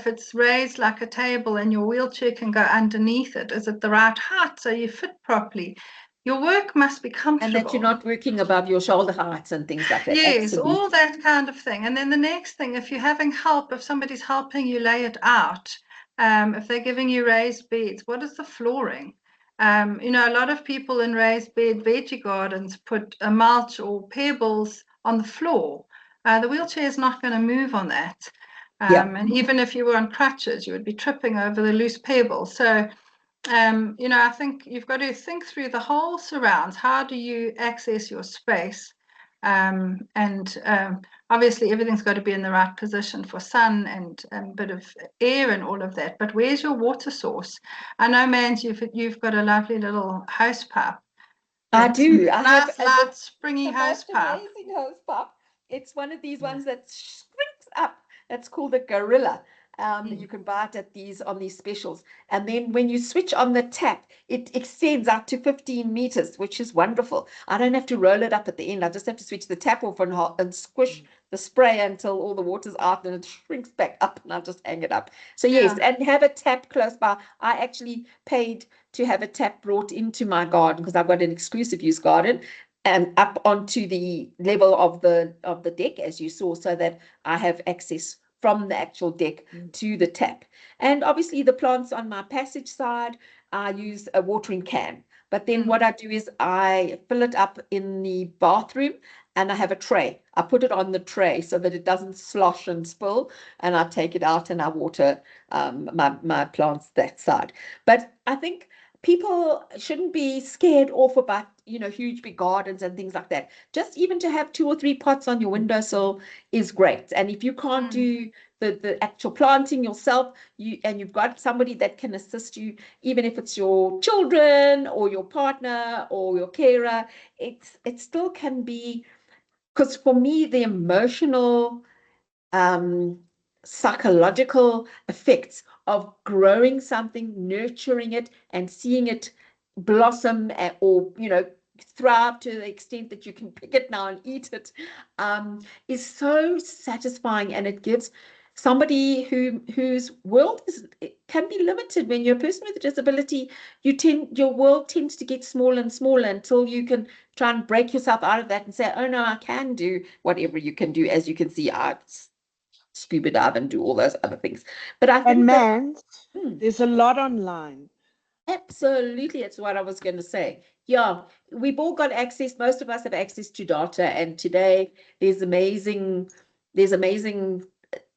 it's raised like a table and your wheelchair can go underneath it, is it the right height so you fit properly? Your work must be and that you're comfortable. not working above your shoulder heights and things like that. Yes, all Absolutely. that kind of thing. And then the next thing, if you're having help, if somebody's helping you lay it out, if they're giving you raised beds, what is the flooring? A lot of people in raised bed veggie gardens put a mulch or pebbles on the floor. The wheelchair is not going to move on that. Yeah. And even if you were on crutches, you would be tripping over the loose pebbles. So I think you've got to think through the whole surrounds. How do you access your space? And obviously everything's got to be in the right position for sun and a bit of air and all of that. But where's your water source? I know, Mans, you've got a lovely little hose pipe. I It's do. I have nice, light, springy the hose most pipe. amazing hose pipe. It's one of these ones that shrinks up. That's called the Gorilla. You can buy it at on these specials. And then when you switch on the tap, it extends out to 15 meters, which is wonderful. I don't have to roll it up at the end. I just have to switch the tap off and squish the spray until all the water's out, and it shrinks back up, and I'll just hang it up. So yes, Yeah. and have a tap close by. I actually paid to have a tap brought into my garden because I've got an exclusive use garden, and up onto the level of the deck, as you saw, so that I have access from the actual deck to the tap. And obviously the plants on my passage side, I use a watering can. But then what I do is I fill it up in the bathroom, and I have a tray. I put it on the tray so that it doesn't slosh and spill, and I take it out and I water my plants that side. But I think people shouldn't be scared off about huge big gardens and things like that. Just even to have 2 or 3 pots on your windowsill is great. And if you can't do the actual planting yourself, you've got somebody that can assist you, even if it's your children or your partner or your carer, it still can be, because for me the emotional psychological effects of growing something, nurturing it, and seeing it blossom, or thrive to the extent that you can pick it now and eat it, is so satisfying. And it gives somebody whose world can be limited. When you're a person with a disability, your world tends to get smaller and smaller until you can try and break yourself out of that and say, oh no, I can do whatever you can do. As you can see, I scuba dive and do all those other things. But I think Mans, there's a lot online. Absolutely, it's what I was going to say. Yeah, we've all got access. Most of us have access to data, and today there's amazing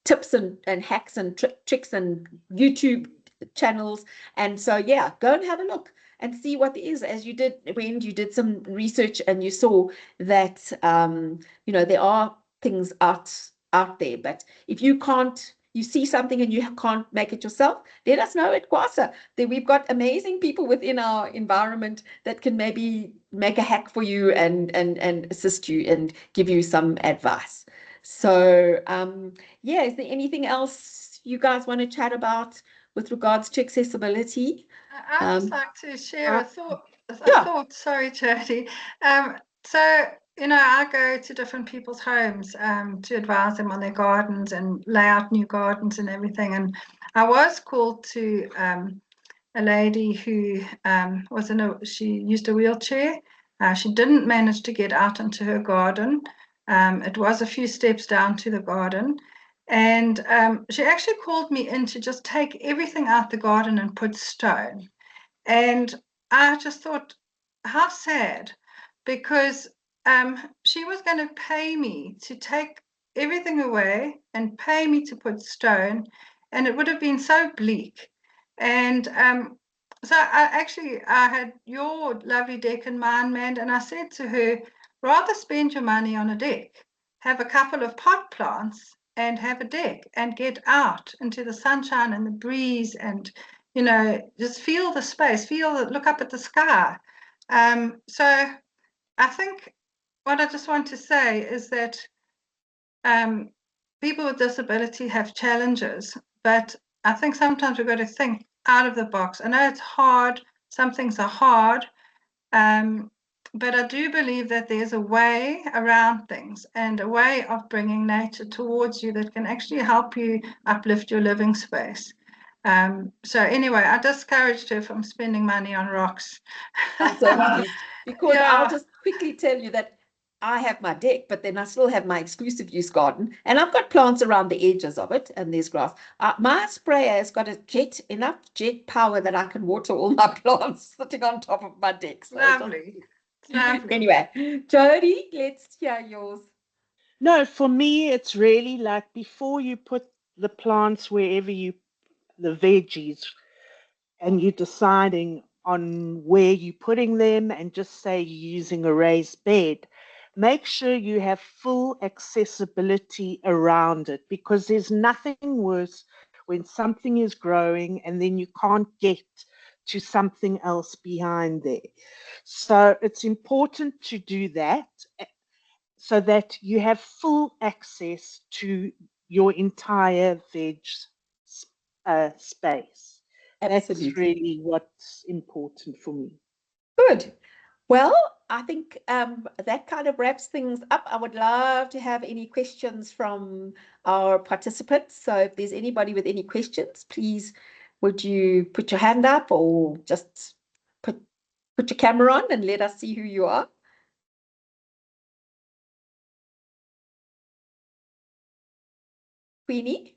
tips and hacks and tricks and YouTube channels. And so yeah, go and have a look and see what there is. As you did when you did some research and you saw that there are things out there. But if you see something and you can't make it yourself, let us know at Kwasa. We've got amazing people within our environment that can maybe make a hack for you and assist you and give you some advice. So yeah, is there anything else you guys want to chat about with regards to accessibility? I'd just like to share a thought. Yeah. Sorry, Jodi. So, I go to different people's homes to advise them on their gardens and lay out new gardens and everything. And I was called to a lady who she used a wheelchair. She didn't manage to get out into her garden. It was a few steps down to the garden. And she actually called me in to just take everything out the garden and put stone. And I just thought, how sad, because she was going to pay me to take everything away and pay me to put stone, and it would have been so bleak. And so I had your lovely deck in mind, Mand, and I said to her, rather spend your money on a deck, have a couple of pot plants and have a deck and get out into the sunshine and the breeze and just feel the space, look up at the sky. So I think what I just want to say is that people with disability have challenges, but I think sometimes we've got to think out of the box. I know it's hard, some things are hard, but I do believe that there's a way around things and a way of bringing nature towards you that can actually help you uplift your living space. So anyway, I discouraged her from spending money on rocks. I'm so pleased, because I'll Yeah. just quickly tell you that I have my deck, but then I still have my exclusive use garden, and I've got plants around the edges of it, and there's grass. My sprayer has got enough jet power that I can water all my plants sitting on top of my deck. So Lovely. Lovely. Anyway, Jodi, let's hear yours. No, for me, it's really like before you put the plants wherever the veggies, and you're deciding on where you're putting them, and just say you're using a raised bed, make sure you have full accessibility around it, because there's nothing worse when something is growing and then you can't get to something else behind there. So it's important to do that so that you have full access to your entire veg space. That's Absolutely. really what's important for me. Good. Well, I think that kind of wraps things up. I would love to have any questions from our participants. So if there's anybody with any questions, please would you put your hand up, or just put your camera on and let us see who you are. Queenie?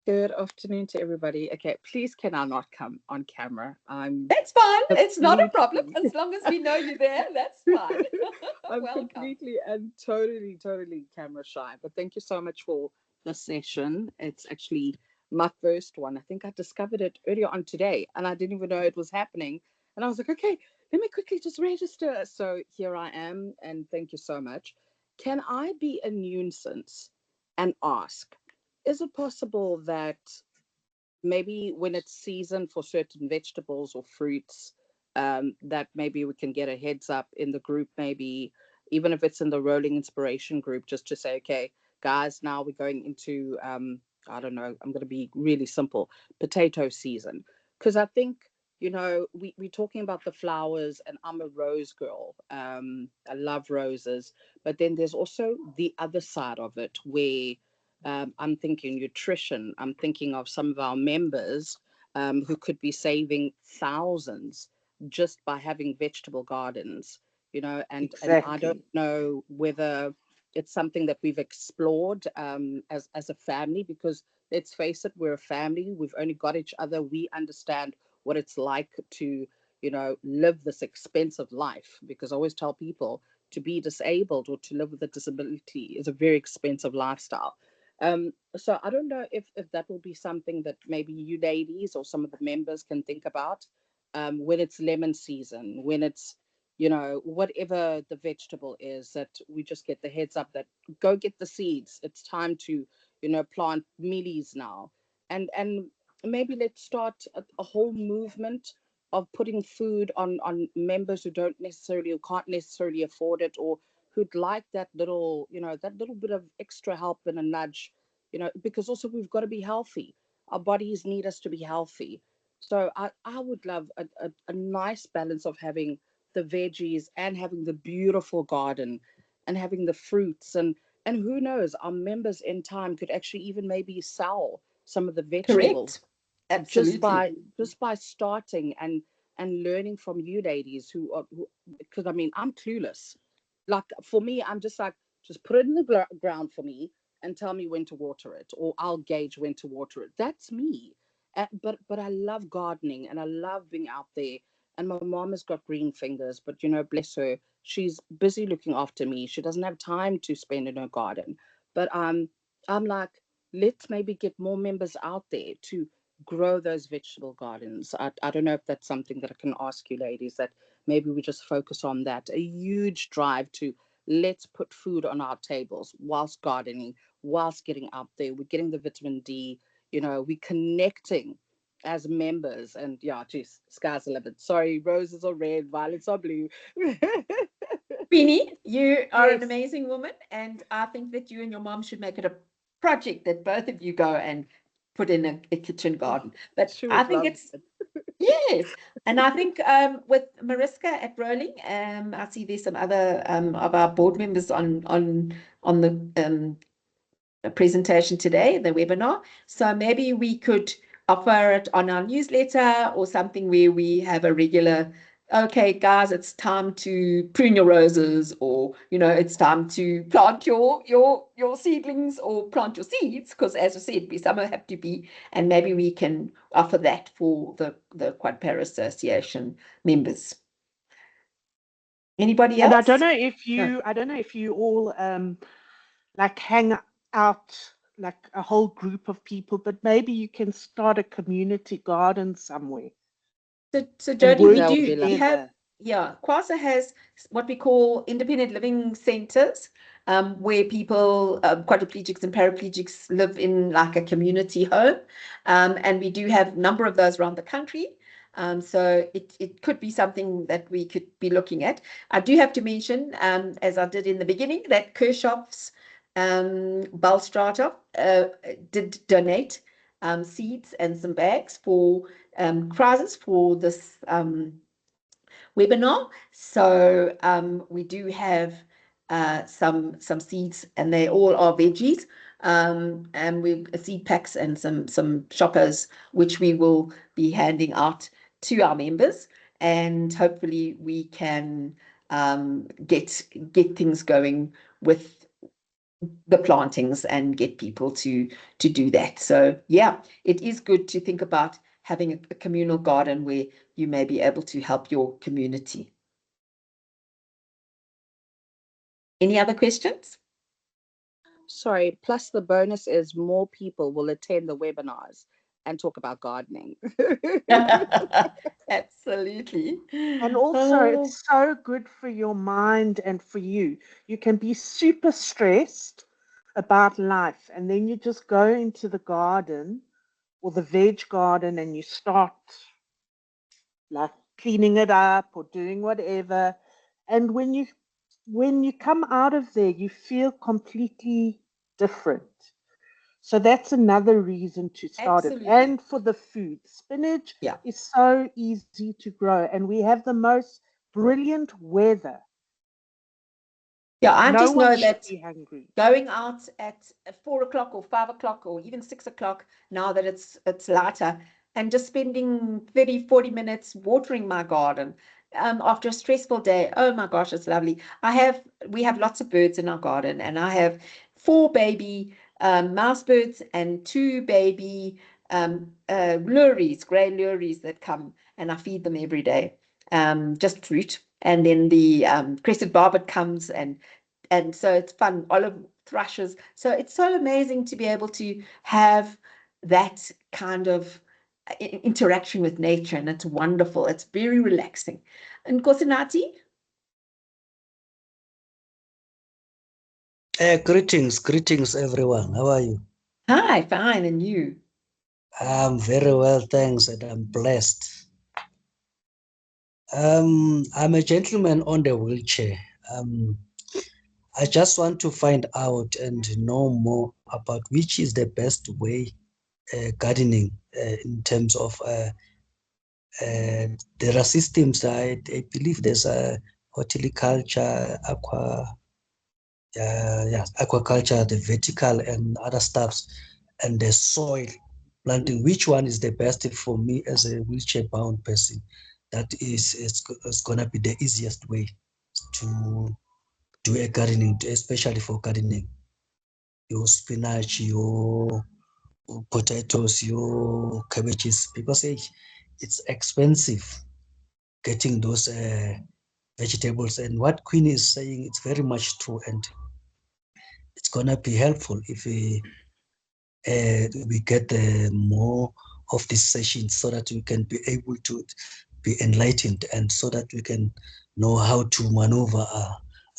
Good afternoon to everybody. Okay, please can I not come on camera? That's fine. It's not a problem. completely- As long as we know you're there, that's fine. I'm Welcome. completely and totally camera shy. But thank you so much for the session. It's actually my first one. I think I discovered it earlier on today, and I didn't even know it was happening. And I was like, okay, let me quickly just register. So here I am, and thank you so much. Can I be a nuisance and ask, is it possible that maybe when it's season for certain vegetables or fruits, that maybe we can get a heads up in the group, maybe even if it's in the rolling inspiration group, just to say, okay, guys, now we're going into, I don't know, I'm going to be really simple, potato season. Because I think, we're talking about the flowers, and I'm a rose girl. I love roses. But then there's also the other side of it where I'm thinking nutrition. I'm thinking of some of our members who could be saving thousands just by having vegetable gardens, and I don't Exactly. know whether it's something that we've explored as a family, because let's face it, we're a family. We've only got each other. We understand what it's like to, live this expensive life, because I always tell people to be disabled or to live with a disability is a very expensive lifestyle. So I don't know if that will be something that maybe you ladies or some of the members can think about when it's lemon season, when it's, whatever the vegetable is, that we just get the heads up that go get the seeds. It's time to, plant mealies now. And maybe let's start a whole movement of putting food on members who don't necessarily or can't necessarily afford it, or who'd like that little, that little bit of extra help and a nudge, because also we've got to be healthy. Our bodies need us to be healthy. So I would love a nice balance of having the veggies and having the beautiful garden and having the fruits, and who knows, our members in time could actually even maybe sell some of the vegetables Correct. Absolutely. just by starting and learning from you ladies because I mean, I'm clueless. Like for me, I'm just like, just put it in the ground for me, and tell me when to water it, or I'll gauge when to water it. That's me. But I love gardening and I love being out there. And my mom has got green fingers, but bless her, she's busy looking after me. She doesn't have time to spend in her garden. But I'm like, let's maybe get more members out there to grow those vegetable gardens. I don't know if that's something that I can ask you ladies, that maybe we just focus on that. A huge drive to let's put food on our tables whilst gardening, whilst getting out there. We're getting the vitamin D, we're connecting as members. And yeah, geez, sky's the limit. Sorry, roses are red, violets are blue. Queenie, you are an Yes. amazing woman, and I think that you and your mom should make it a project that both of you go and put in a kitchen garden. But She I would think love it's it. yes, and I think with Mariska at Rolling, I see there's some other of our board members on the presentation today, the webinar. So maybe we could offer it on our newsletter or something where we have a regular, okay, guys, it's time to prune your roses, or it's time to plant your seedlings or plant your seeds, because as I said, we somehow have to be, and maybe we can offer that for the Quad Para Association members. Anybody else? And I don't know if you all like hang out like a whole group of people, but maybe you can start a community garden somewhere. So And Jodi, work we That would do. be We lovely. have, yeah, Kwasa has what we call independent living centers, where people, quadriplegics and paraplegics, live in like a community home. And we do have a number of those around the country. So it could be something that we could be looking at. I do have to mention, as I did in the beginning, that Kirchhoff's Ballstrata did donate seeds and some bags for prizes for this webinar. So we do have some seeds, and they all are veggies, and we seed packs and some shoppers, which we will be handing out to our members, and hopefully we can get things going with the plantings and get people to do that. So yeah, it is good to think about having a communal garden where you may be able to help your community. Any other questions? Sorry, plus the bonus is more people will attend the webinars and talk about gardening. Absolutely. And also, it's so good for your mind and for you. You can be super stressed about life, and then you just go into the garden or the veg garden and you start like cleaning it up or doing whatever. And when you come out of there, you feel completely different. So that's another reason to start it. Absolutely. And for the food, spinach Yeah. is so easy to grow, and we have the most brilliant weather. Yeah, I No just one know should that be hungry. going out at 4 o'clock or 5 o'clock or even 6 o'clock, now that it's lighter, and just spending 30-40 minutes watering my garden after a stressful day, oh my gosh, it's lovely. We have lots of birds in our garden, and I have 4 baby mouse birds and 2 baby lories, grey lories that come, and I feed them every day, just fruit. And then the crested barbet comes, and so it's fun, olive thrushes. So it's so amazing to be able to have that kind of interaction with nature, and it's wonderful. It's very relaxing. And Kosinati? Greetings everyone. How are you? Hi, fine, and you? I'm very well, thanks, and I'm blessed. I'm a gentleman on the wheelchair. I just want to find out and know more about which is the best way gardening in terms of there are systems. I believe there's a horticulture, aquaculture, the vertical and other stuffs, and the soil planting. Which one is the best for me as a wheelchair bound person? That is, it's gonna be the easiest way to do a gardening, especially for gardening. your spinach, your potatoes, your cabbages, because it's expensive getting those vegetables. And what Queen is saying, it's very much true, and it's gonna be helpful if we get more of these sessions, so that we can be able to be enlightened, and so that we can know how to maneuver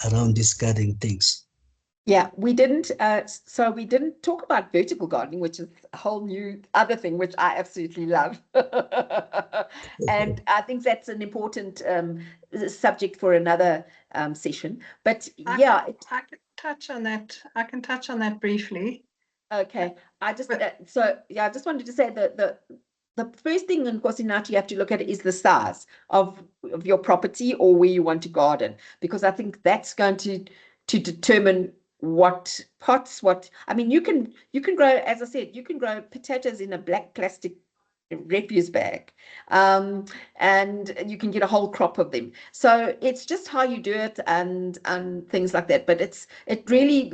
around these gardening things. Yeah, we didn't. So we didn't talk about vertical gardening, which is a whole new other thing, which I absolutely love. And I think that's an important subject for another session. But yeah, I can touch on that. I can touch on that briefly. okay. I just I just wanted to say that the first thing, of course, in that you have to look at is the size of your property or where you want to garden, because I think that's going to determine what pots, I mean, you can grow, as I said, you can grow potatoes in a black plastic refuse bag, and you can get a whole crop of them. So it's just how you do it, and things like that. But it really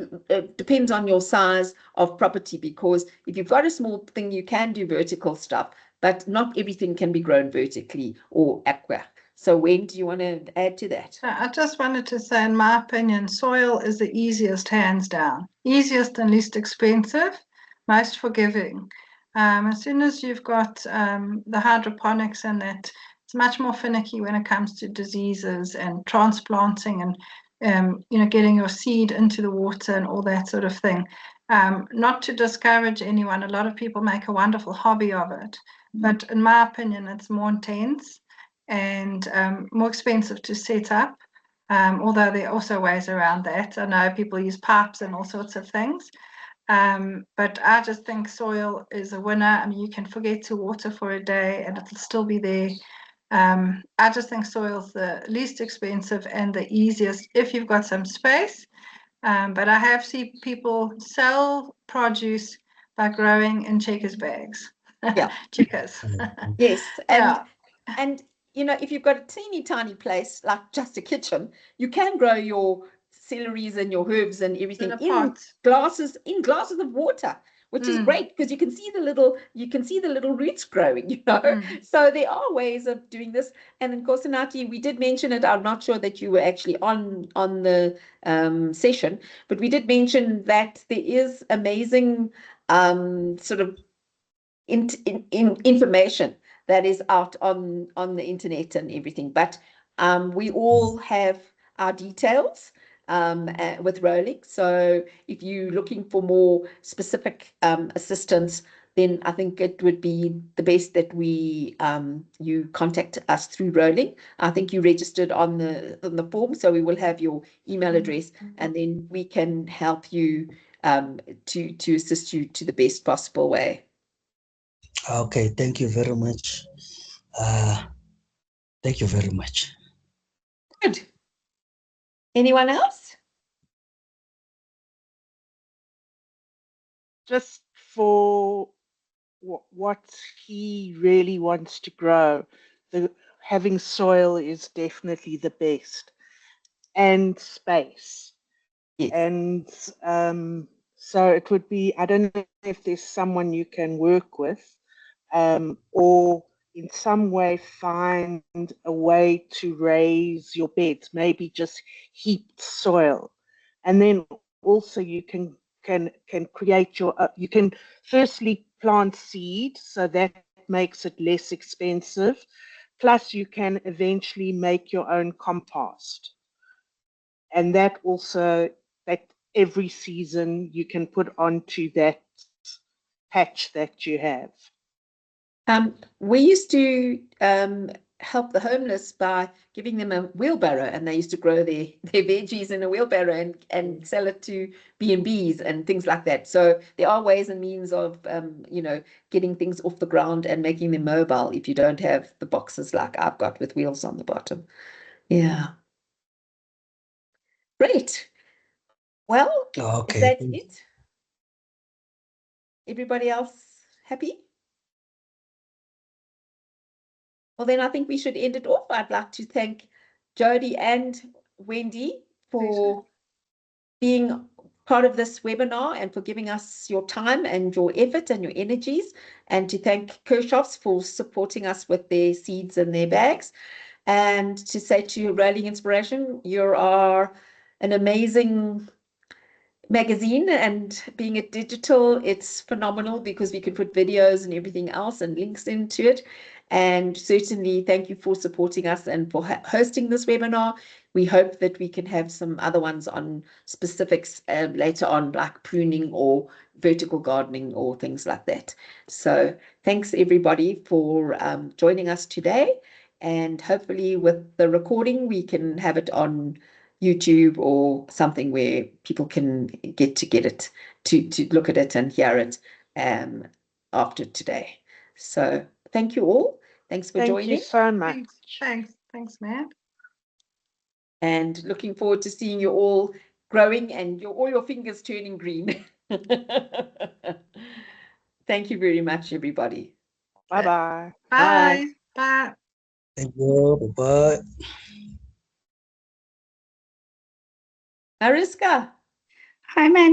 depends on your size of property, because if you've got a small thing, you can do vertical stuff, but not everything can be grown vertically or aqua. So Wendy, do you want to add to that? I just wanted to say, in my opinion, soil is the easiest, hands down. Easiest and least expensive, most forgiving. As soon as you've got the hydroponics and that, it's much more finicky when it comes to diseases and transplanting and getting your seed into the water and all that sort of thing. Not to discourage anyone, a lot of people make a wonderful hobby of it, but in my opinion, it's more intense and more expensive to set up, although there are also ways around that. I know people use pipes and all sorts of things, but I just think soil is a winner. I mean, you can forget to water for a day and it'll still be there. I just think soil's the least expensive and the easiest if you've got some space. But I have seen people sell produce by growing in checkers bags. Yeah. Checkers. Yes, Yeah. and if you've got a teeny tiny place like just a kitchen, you can grow your celeries and your herbs and everything In a pot. glasses of water, which is great, because you can see the little roots growing. So there are ways of doing this. And of course, Nati, we did mention it. I'm not sure that you were actually on the session, but we did mention that there is amazing sort of information that is out on the internet and everything. But we all have our details with Rolling. So if you're looking for more specific assistance, then I think it would be the best that you contact us through Rolling. I think you registered on the form, so we will have your email address, and then we can help you to assist you to the best possible way. Okay, thank you very much. Thank you very much. Good. Anyone else? Just for what he really wants to grow, having soil is definitely the best, and space. Yes. And so it would be, I don't know if there's someone you can work with, or in some way find a way to raise your beds, maybe just heaped soil. And then also you can create you can firstly plant seed, so that makes it less expensive. Plus you can eventually make your own compost. And that also, that every season you can put onto that patch that you have. We used to help the homeless by giving them a wheelbarrow, and they used to grow their veggies in a wheelbarrow and sell it to B&Bs and things like that. So there are ways and means of getting things off the ground and making them mobile if you don't have the boxes like I've got with wheels on the bottom. Yeah. Great. Well, Okay. is that it? Everybody else happy? Well, then I think we should end it off. I'd like to thank Jodi and Wendy for being part of this webinar and for giving us your time and your effort and your energies, and to thank Kirchhoffs for supporting us with their seeds and their bags, and to say to Rolling Inspiration, you are an amazing magazine, and being a digital, it's phenomenal because we could put videos and everything else and links into it. And certainly thank you for supporting us and for hosting this webinar. We hope that we can have some other ones on specifics later on, like pruning or vertical gardening or things like that. So thanks everybody for joining us today, and hopefully with the recording we can have it on YouTube or something where people can get it to look at it and hear it after today. So thank you all. Thanks for joining. Thank you so much. Thanks, Matt. And looking forward to seeing you all growing and all your fingers turning green. Thank you very much, everybody. Bye-bye. Bye. Bye. Thank you. Bye-bye. Mariska. Hi, Mandy.